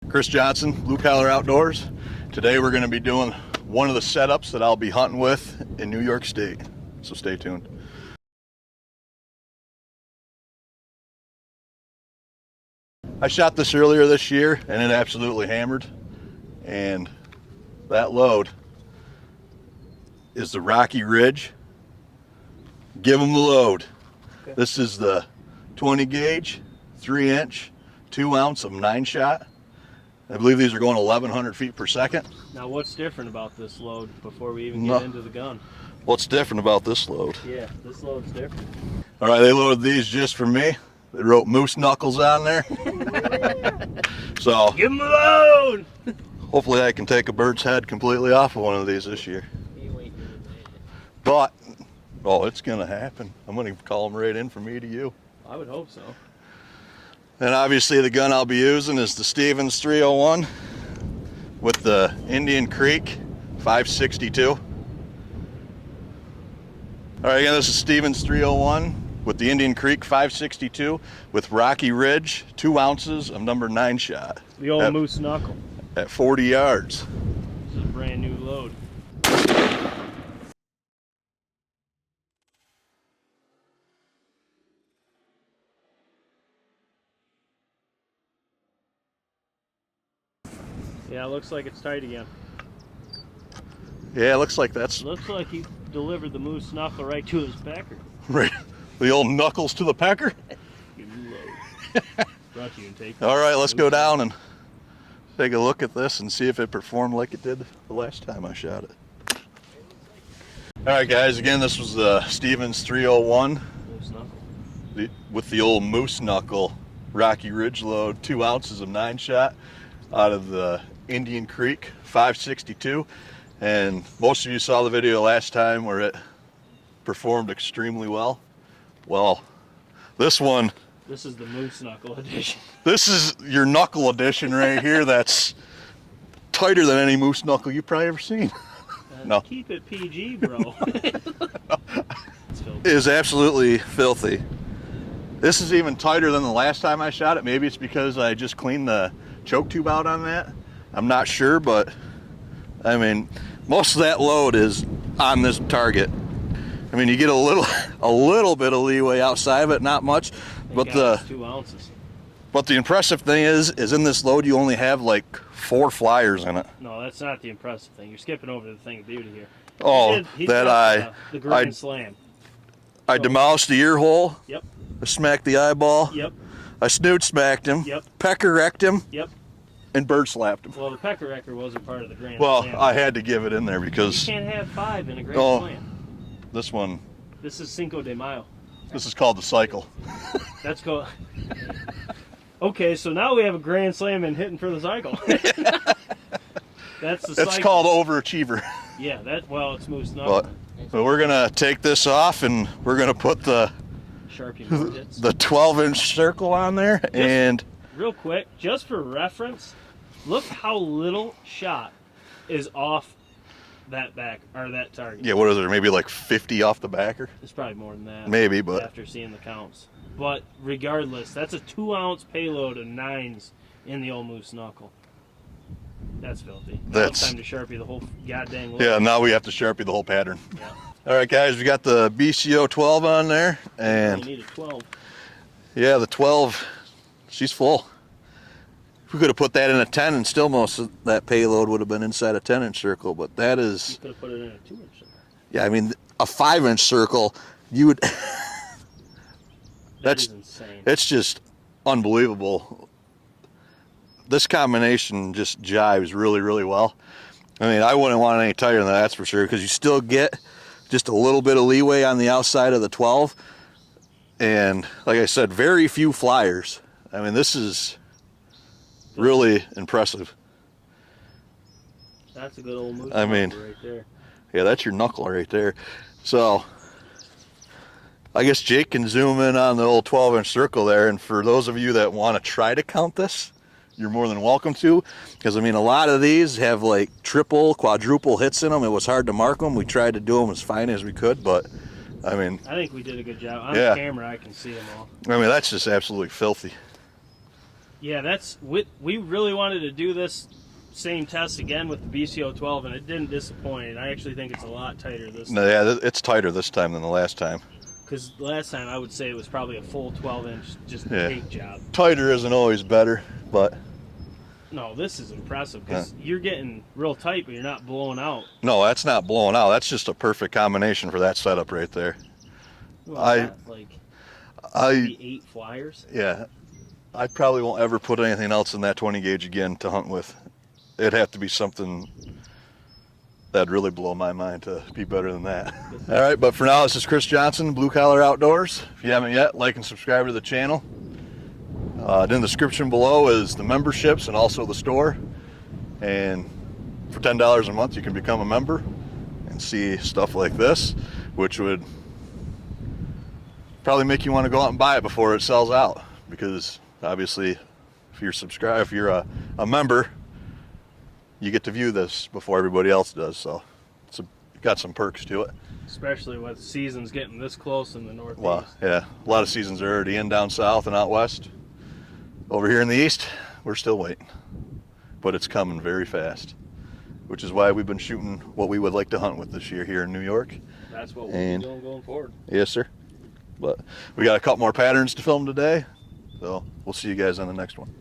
Chris Johnson, Blue Collar Outdoors. Today we're going to be doing one of the setups that I'll be hunting with in New York State, so stay tuned. I shot this earlier this year and it absolutely hammered, and that load is the Rocky Ridge. Give them the load. Okay. This is the 20 gauge, 3-inch, 2 ounce of 9-shot. I believe these are going 1,100 feet per second. Now what's different about this load before we even get into the gun? What's different about this load? Yeah, this load's different. All right, they loaded these just for me. They wrote moose knuckles on there. So give them a load! Hopefully I can take a bird's head completely off of one of these this year. But, oh, it's gonna happen. I'm gonna call them right in from me to you. I would hope so. And obviously the gun I'll be using is the Stevens 301 with the Indian Creek 562. All right, again, this is Stevens 301 with the Indian Creek 562 with Rocky Ridge, 2 ounces of number 9-shot. The old moose knuckle. At 40 yards. This is a brand new load. Yeah, it looks like it's tight again. Yeah, it looks like that's... Looks like he delivered the moose knuckle right to his pecker. Right. The old knuckles to the pecker? Brought you and take all right, let's go down and take a look at this and see if it performed like it did the last time I shot it. All right, guys, again, this was the Stevens 301 moose knuckle. With the old moose knuckle Rocky Ridge load, 2 ounces of 9-shot out of the Indian Creek 562. And most of you saw the video last time where it performed extremely well. Well, this one, this is the moose knuckle edition. This is your knuckle edition right here. That's tighter than any moose knuckle you've probably ever seen. No. Keep it PG, bro. It is absolutely filthy. This is even tighter than the last time I shot it. Maybe it's because I just cleaned the choke tube out on that. I'm not sure, but I mean, most of that load is on this target. I mean, you get a little bit of leeway outside of it, not much, but the 2 ounces. But the impressive thing is in this load you only have like 4 flyers in it. No, that's not the impressive thing. You're skipping over the thing of beauty here. Oh, the grand slam. I demolished the ear hole. Yep. I smacked the eyeball. Yep. I snoot smacked him. Yep. Pecker wrecked him. Yep. And bird slapped him. Well, the pecker wrecker wasn't part of the grand Well, slam. I had to give it in there because you can't have 5 in a grand slam. This one. This is Cinco de Mayo. This is called the cycle. That's called. Okay, so now we have a grand slam and hitting for the cycle. That's the cycle. It's called overachiever. Yeah, well, it's moose knuckle. But we're gonna take this off and we're gonna put the Sharpie 12-inch circle on there. And real quick, just for reference, look how little shot is off that back or that target. Yeah, what is it? Maybe like 50 off the backer? It's probably more than that. Maybe, but after seeing the counts. But regardless, that's a 2-ounce payload of 9s in the old moose knuckle. That's filthy. Now it's time to Sharpie the whole goddamn load. Yeah, now we have to Sharpie the whole pattern. Yeah. All right, guys, we got the BCO 12 on there, and you need a 12. Yeah, the 12, she's full. We could have put that in a 10 and still most of that payload would have been inside a 10-inch circle, but that is... You could have put it in a 2-inch circle. Yeah, I mean, a 5-inch circle, you would... That's insane. It's just unbelievable. This combination just jives really, really well. I mean, I wouldn't want it any tighter than that, that's for sure, because you still get just a little bit of leeway on the outside of the 12. And like I said, very few flyers. I mean, this is really impressive. That's a good old moose right there. Yeah, that's your knuckle right there. So I guess Jake can zoom in on the old 12-inch circle there, and for those of you that want to try to count this, you're more than welcome to, because I mean, a lot of these have like triple, quadruple hits in them. It was hard to mark them. We tried to do them as fine as we could, but I mean, I think we did a good job. On the camera, I can see them all. I mean, that's just absolutely filthy. Yeah, we really wanted to do this same test again with the BCO12, and it didn't disappoint. I actually think it's a lot tighter this No, time. yeah, it's tighter this time than the last time. Because last time I would say it was probably a full 12-inch just Yeah. cake job. Tighter isn't always better, but No, this is impressive because you're getting real tight, but you're not blowing out. no, that's not blowing out. That's just a perfect combination for that setup right there. Well, I- maybe 8 flyers. Yeah, I probably won't ever put anything else in that 20 gauge again to hunt with. It'd have to be something that'd really blow my mind to be better than that. All right, but for now, this is Chris Johnson, Blue Collar Outdoors. If you haven't yet, like and subscribe to the channel. In the description below is the memberships and also the store. And for $10 a month, you can become a member and see stuff like this, which would probably make you want to go out and buy it before it sells out. Because obviously, if you're a member, you get to view this before everybody else does. So it's got some perks to it. Especially with seasons getting this close in the Northeast. Well, yeah, a lot of seasons are already in down south and out west. Over here in the east, we're still waiting, but it's coming very fast, which is why we've been shooting what we would like to hunt with this year here in New York. That's what we'll be doing going forward. Yes, sir. But we got a couple more patterns to film today, so we'll see you guys on the next one.